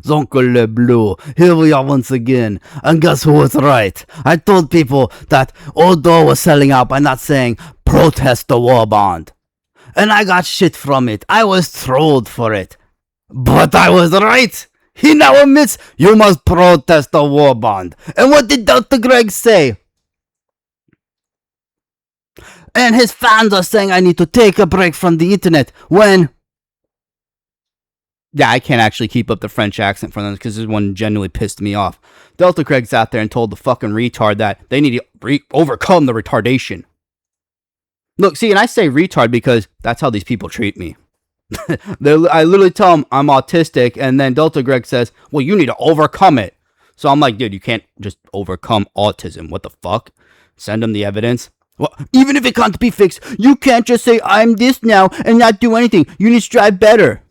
Zonkel Le Blue, here we are once again. And guess who was right? I told people that Odo was selling out by not saying protest the war bond. And I got shit from it. I was trolled for it. But I was right. He now admits you must protest the war bond. And what did Dr. Greg say? And his fans are saying I need to take a break from the internet when... Yeah, I can't actually keep up the French accent for them because this one genuinely pissed me off. Delta Craig's out there and told the fucking retard that they need to overcome the retardation. Look, see, and I say retard because that's how these people treat me. I literally tell them I'm autistic, and then Delta Greg says, well, you need to overcome it. So I'm like, dude, you can't just overcome autism. What the fuck? Send them the evidence. Well, even if it can't be fixed, you can't just say I'm this now and not do anything. You need to strive better.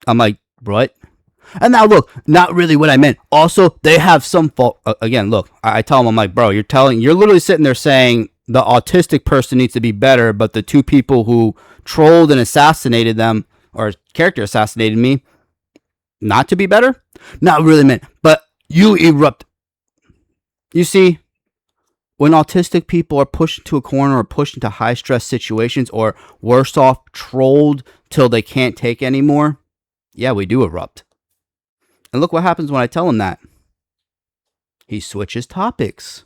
I'm like, what? And now look, not really what I meant. Also, they have some fault. Again, look, I tell them, I'm like, bro, you're literally sitting there saying the autistic person needs to be better, but the two people who trolled and assassinated them, or character assassinated me, not to be better? Not really meant, but you erupt. You see, when autistic people are pushed into a corner or pushed into high stress situations, or worse off, trolled till they can't take anymore, yeah, we do erupt. And look what happens when I tell him that. He switches topics.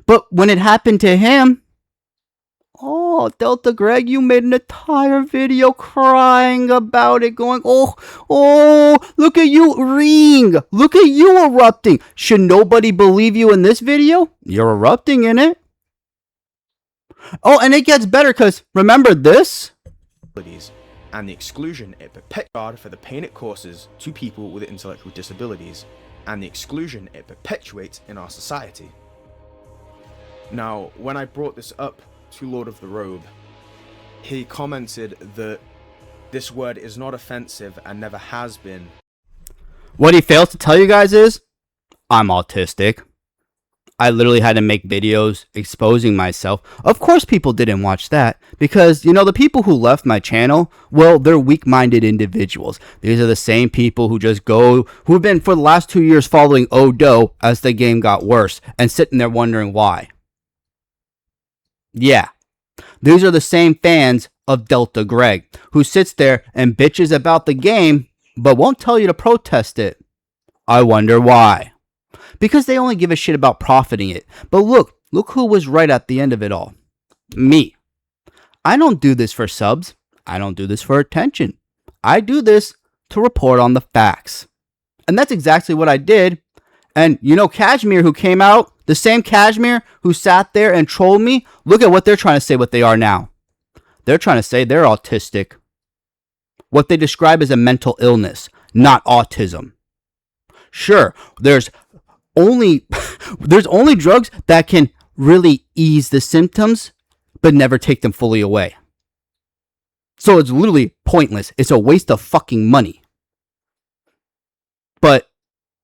But when it happened to him, oh, Delta Greg, you made an entire video crying about it, going, oh, look at you, Ring. Look at you erupting. Should nobody believe you in this video? You're erupting in it. Oh, and it gets better because remember this? And the exclusion it perpetuates for the pain it causes to people with intellectual disabilities, and the exclusion it perpetuates in our society. Now, when I brought this up to Lord of the Robe, he commented that this word is not offensive and never has been. What he fails to tell you guys is, I'm autistic. I literally had to make videos exposing myself. Of course people didn't watch that because, you know, the people who left my channel, well, they're weak-minded individuals. These are the same people who've been for the last 2 years following Odo as the game got worse and sitting there wondering why. Yeah, these are the same fans of Delta Greg who sits there and bitches about the game but won't tell you to protest it. I wonder why. Because they only give a shit about profiting it. But look who was right at the end of it all. Me. I don't do this for subs. I don't do this for attention. I do this to report on the facts. And that's exactly what I did. And you know Kashmir who came out, the same Kashmir who sat there and trolled me, look at what they're trying to say what they are now. They're trying to say they're autistic. What they describe as a mental illness, not autism. Sure, there's only drugs that can really ease the symptoms, but never take them fully away. So it's literally pointless. It's a waste of fucking money. But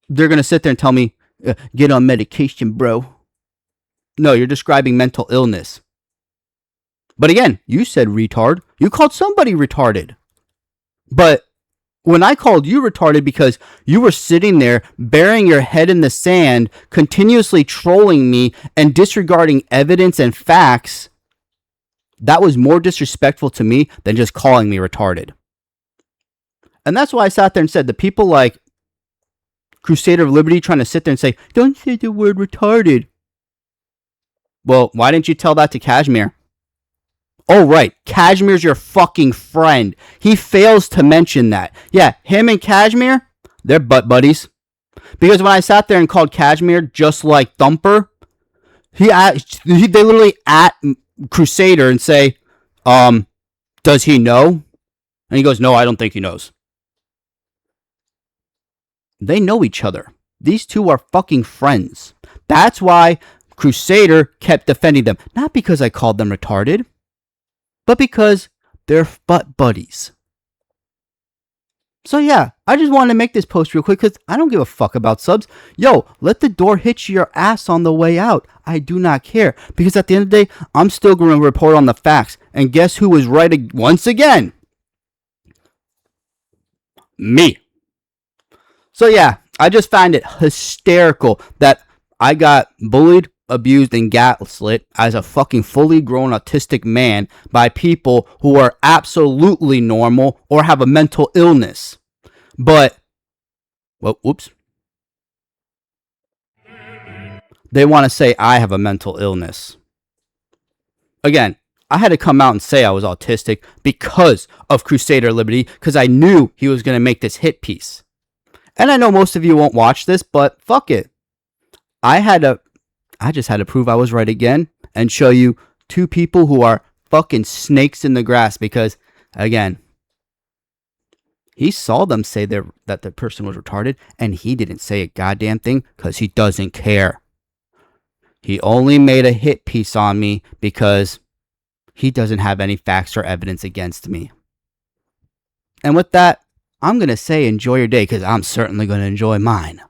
they're going to sit there and tell me, get on medication, bro. No, you're describing mental illness. But again, you said retard. You called somebody retarded. But when I called you retarded because you were sitting there burying your head in the sand, continuously trolling me and disregarding evidence and facts, that was more disrespectful to me than just calling me retarded. And that's why I sat there and said the people like Crusader of Liberty trying to sit there and say, don't say the word retarded. Well, why didn't you tell that to Kashmir? Oh, right. Kashmir's your fucking friend. He fails to mention that. Yeah, him and Kashmir, they're butt buddies. Because when I sat there and called Kashmir just like Thumper, they literally at Crusader and say, does he know? And he goes, no, I don't think he knows. They know each other. These two are fucking friends. That's why Crusader kept defending them. Not because I called them retarded, but because they're butt buddies. So yeah, I just wanted to make this post real quick because I don't give a fuck about subs. Yo, let the door hit your ass on the way out. I do not care. Because at the end of the day, I'm still going to report on the facts. And guess who was right once again? me. So yeah, I just find it hysterical that I got bullied, abused, and gaslit as a fucking fully grown autistic man by people who are absolutely normal or have a mental illness. But, well, whoops. They want to say I have a mental illness. Again, I had to come out and say I was autistic because of Crusader Liberty, because I knew he was going to make this hit piece. And I know most of you won't watch this, but fuck it. I just had to prove I was right again and show you two people who are fucking snakes in the grass because, again, he saw them say that the person was retarded and he didn't say a goddamn thing because he doesn't care. He only made a hit piece on me because he doesn't have any facts or evidence against me. And with that, I'm going to say enjoy your day because I'm certainly going to enjoy mine.